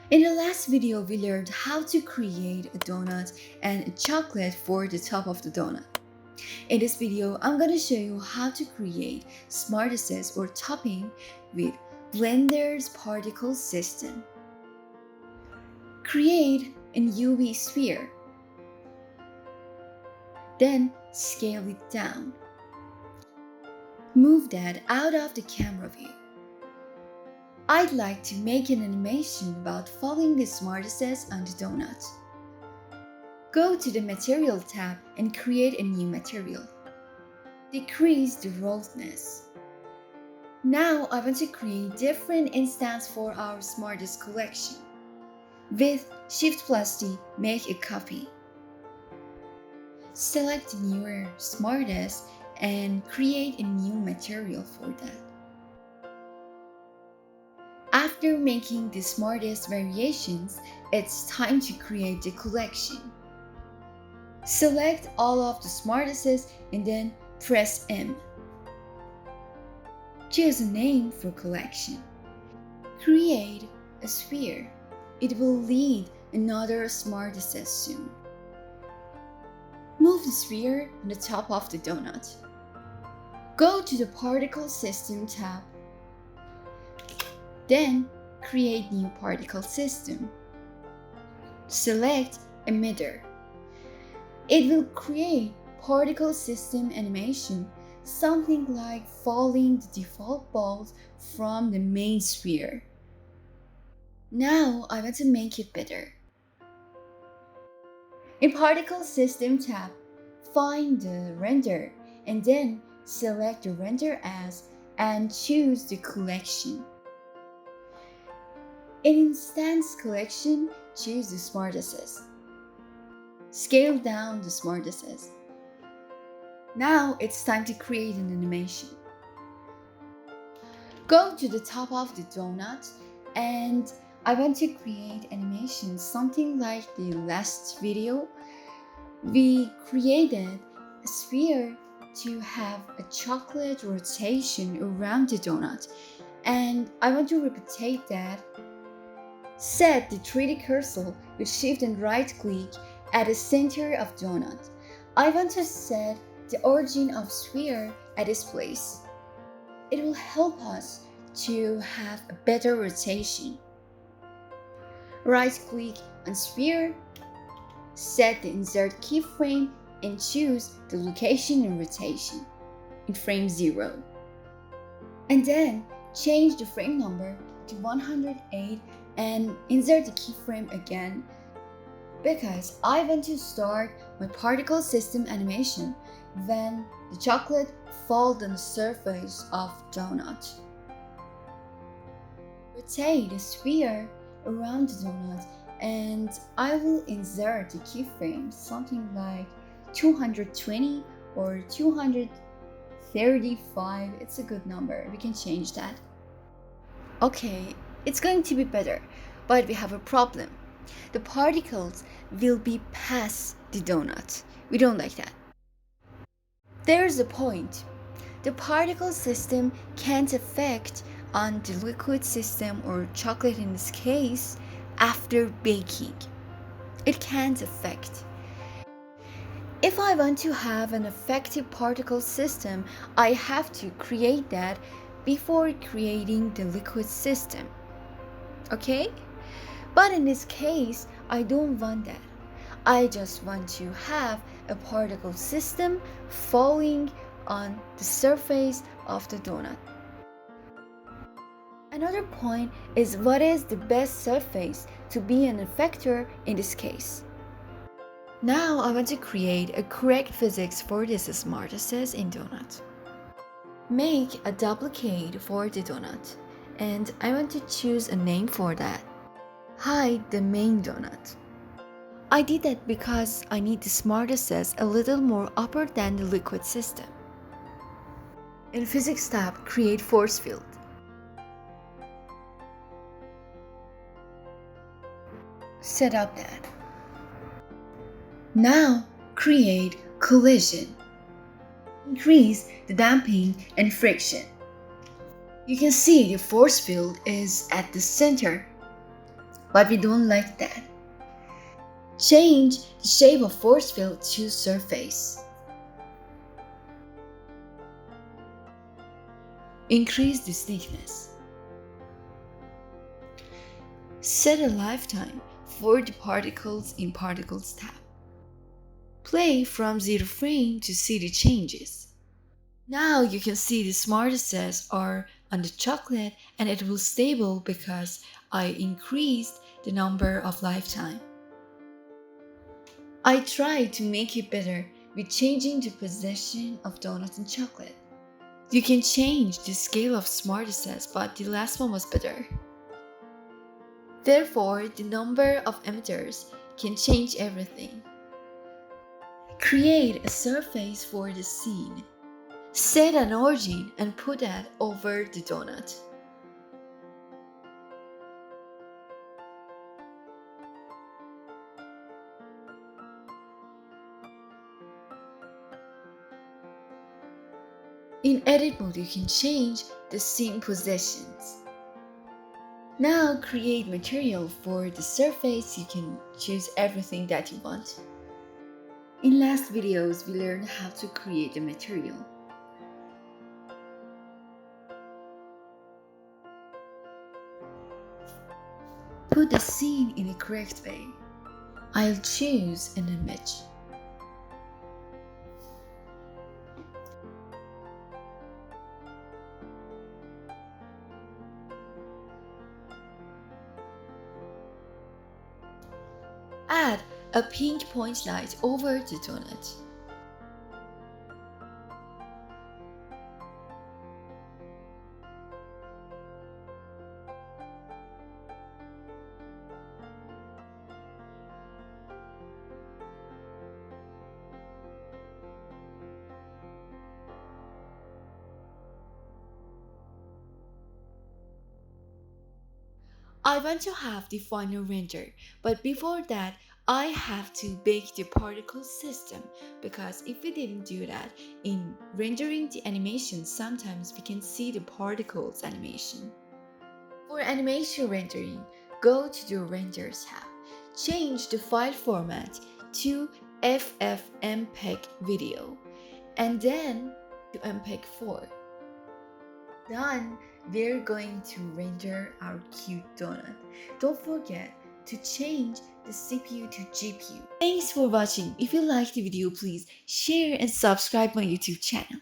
In the last video, we learned how to create a donut and a chocolate for the top of the donut. In this video, I'm going to show you how to create smartises or topping with Blender's particle system. Create a UV sphere. Then scale it down. Move that out of the camera view. I'd like to make an animation about following the smartises on the donut. Go to the Material tab and create a new material. Decrease the roughness. Now I want to create different instances for our Smarties collection. With Shift+D, make a copy. Select the newer Smarties and create a new material for that. After making the Smarties variations, it's time to create the collection. Select all of the Smartises and then press M. Choose a name for collection. Create a sphere. It will lead another Smartises soon. Move the sphere on the top of the donut. Go to the Particle System tab. Then create new particle system. Select Emitter. It will create particle system animation, something like falling the default balls from the main sphere. Now I want to make it better. In Particle System tab, find the render and then select the render as and choose the collection. In Instance Collection, choose the Smartises. Scale down the Smartises. Now it's time to create an animation. Go to the top of the donut and I want to create animation something like the last video. We created a sphere to have a chocolate rotation around the donut and I want to replicate that. Set the 3D cursor with Shift and right click at the center of donut. I want to set the origin of sphere at this place. It will help us to have a better rotation. Right click on sphere, set the insert keyframe and choose the location and rotation in frame 0. And then change the frame number to 108 and insert the keyframe again because I want to start my particle system animation when the chocolate falls on the surface of donut. Rotate the sphere around the donut and I will insert the keyframe something like 220 or 235. It's a good number, we can change that. Okay, it's going to be better, but we have a problem. The particles will be past the donut. We don't like that. There's a point. The particle system can't affect on the liquid system or chocolate in this case after baking. It can't affect. If I want to have an effective particle system, I have to create that before creating the liquid system. Okay? But in this case, I don't want that. I just want to have a particle system falling on the surface of the donut. Another point is what is the best surface to be an effector in this case. Now I want to create a correct physics for this smartises in donut. Make a duplicate for the donut and I want to choose a name for that. Hide the main donut. I did that because I need the smartises a little more upper than the liquid system. In Physics tab, create force field. Set up that. Now create collision. Increase the damping and friction. You can see the force field is at the center. but we don't like that. Change the shape of force field to surface. Increase the thickness. Set a lifetime for the particles in Particles tab. Play from 0 frame to see the changes. Now you can see the smartises are on the chocolate and it will stable because I increased the number of lifetime. I tried to make it better with changing the position of donuts and chocolate. You can change the scale of smartises, but the last one was better. Therefore, the number of emitters can change everything. Create a surface for the scene. Set an origin and put that over the donut. In edit mode, you can change the scene positions. Now create material for the surface. You can choose everything that you want. In last videos, we learned how to create the material. Put the scene in a correct way. I'll choose an image. Add a pink point light over the donut. I want to have the final render, but before that, I have to bake the particle system because if we didn't do that, in rendering the animation, sometimes we can see the particles animation. For animation rendering, go to the Renders tab. Change the file format to FFmpeg video and then to MPEG-4. Done, we're going to render our cute donut. Don't forget to change the CPU to GPU. Thanks for watching. If you liked the video, please share and subscribe my YouTube channel.